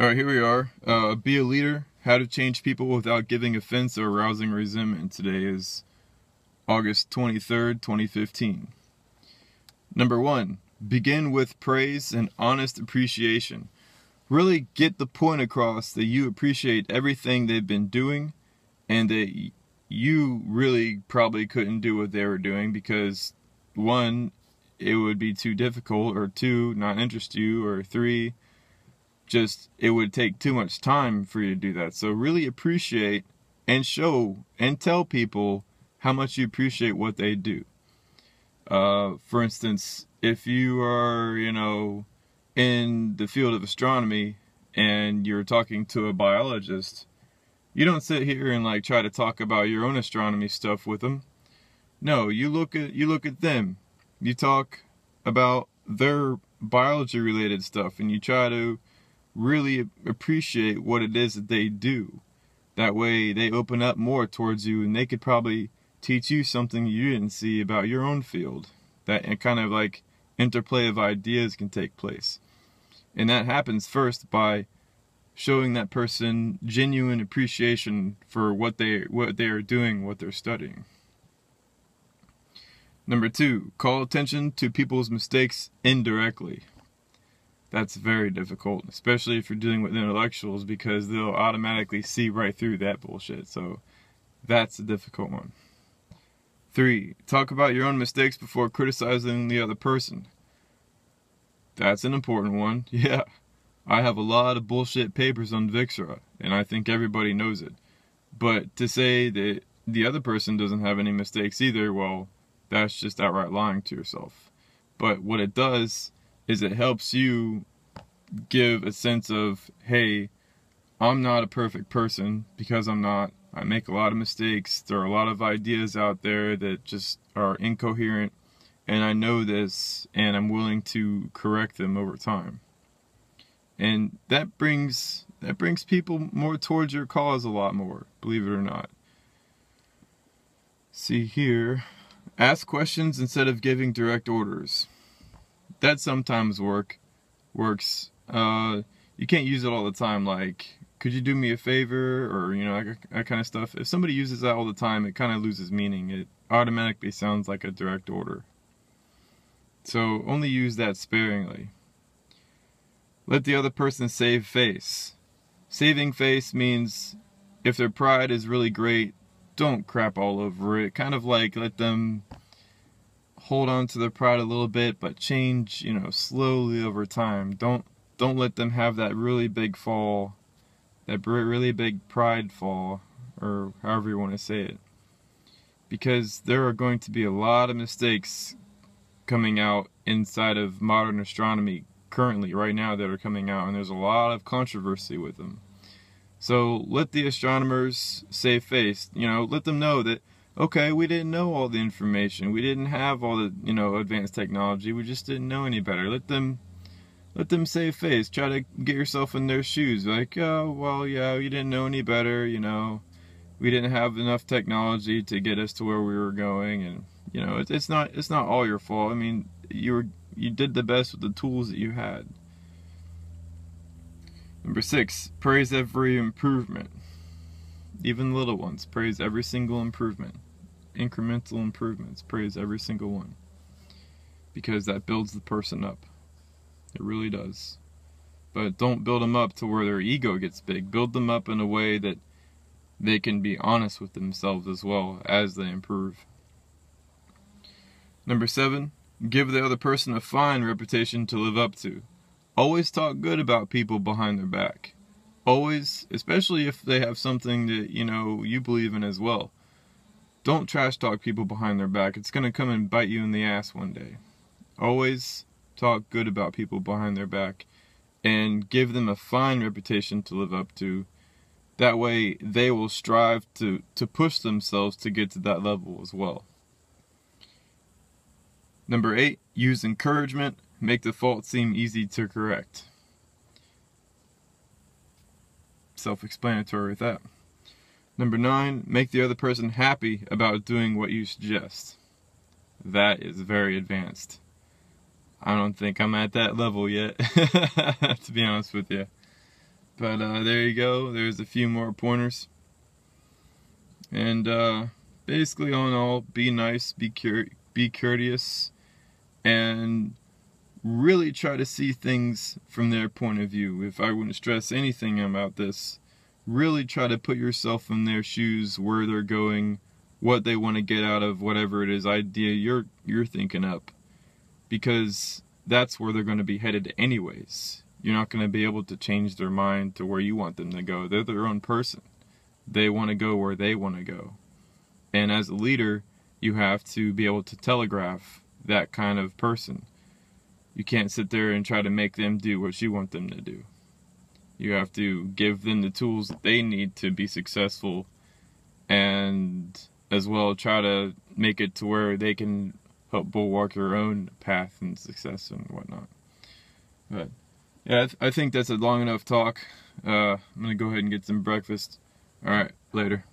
Alright, here we are. Be a leader. How to change people without giving offense or arousing resentment. Today is August 23rd, 2015. Number 1. Begin with praise and honest appreciation. Really get the point across that you appreciate everything they've been doing and that you really probably couldn't do what they were doing because 1, it would be too difficult, or 2, not interest you, or 3, just it would take too much time for you to do that. So really appreciate and show and tell people how much you appreciate what they do. For instance, if you are, in the field of astronomy and you're talking to a biologist, you don't sit here and try to talk about your own astronomy stuff with them. No, you look at them. You talk about their biology related stuff and you try to really appreciate what it is that they do. That way they open up more towards you and they could probably teach you something you didn't see about your own field. That kind of interplay of ideas can take place. And that happens first by showing that person genuine appreciation for what they are doing, what they're studying. Number 2, call attention to people's mistakes indirectly. That's very difficult, especially if you're dealing with intellectuals, because they'll automatically see right through that bullshit. So that's a difficult one. 3, talk about your own mistakes before criticizing the other person. That's an important one. Yeah, I have a lot of bullshit papers on Vixra, and I think everybody knows it. But to say that the other person doesn't have any mistakes either, well, that's just outright lying to yourself. But what it does is it helps you give a sense of, hey, I'm not a perfect person, because I'm not. I make a lot of mistakes. There are a lot of ideas out there that just are incoherent, and I know this, and I'm willing to correct them over time. And that brings people more towards your cause a lot more, believe it or not. See here, ask questions instead of giving direct orders. That sometimes works. You can't use it all the time, like, could you do me a favor, or that kind of stuff. If somebody uses that all the time, it kind of loses meaning. It automatically sounds like a direct order. So only use that sparingly. Let the other person save face. Saving face means if their pride is really great, don't crap all over it. Kind of let them hold on to their pride a little bit, but change, slowly over time. Don't let them have that really big fall, that really big pride fall, or however you want to say it. Because there are going to be a lot of mistakes coming out inside of modern astronomy currently, right now, that are coming out, and there's a lot of controversy with them. So let the astronomers save face. Let them know that, okay, we didn't know all the information. We didn't have all the, advanced technology. We just didn't know any better. Let them save face. Try to get yourself in their shoes. Like, oh, well, yeah, you didn't know any better, We didn't have enough technology to get us to where we were going, and it's not all your fault. I mean, you did the best with the tools that you had. Number 6, praise every improvement. Even little ones. Praise every single improvement. Incremental improvements. Praise every single one. Because that builds the person up. It really does. But don't build them up to where their ego gets big. Build them up in a way that they can be honest with themselves as well as they improve. Number 7, give the other person a fine reputation to live up to. Always talk good about people behind their back. Always, especially if they have something that, you believe in as well. Don't trash talk people behind their back. It's going to come and bite you in the ass one day. Always talk good about people behind their back and give them a fine reputation to live up to. That way they will strive to push themselves to get to that level as well. Number 8, use encouragement. Make the fault seem easy to correct. Self-explanatory with that. Number 9, make the other person happy about doing what you suggest. That is very advanced. I don't think I'm at that level yet, to be honest with you. But there you go. There's a few more pointers. And basically, all in all, be nice, be courteous, and really try to see things from their point of view. If I want to stress anything about this, really try to put yourself in their shoes, where they're going, what they want to get out of whatever it is idea you're thinking up, because that's where they're going to be headed anyways. You're not going to be able to change their mind to where you want them to go. They're their own person. They want to go where they want to go. And as a leader, you have to be able to telegraph that kind of person. You can't sit there and try to make them do what you want them to do. You have to give them the tools that they need to be successful, and as well try to make it to where they can help bulwark their own path and success and whatnot. But yeah, I think that's a long enough talk. I'm going to go ahead and get some breakfast. Alright, later.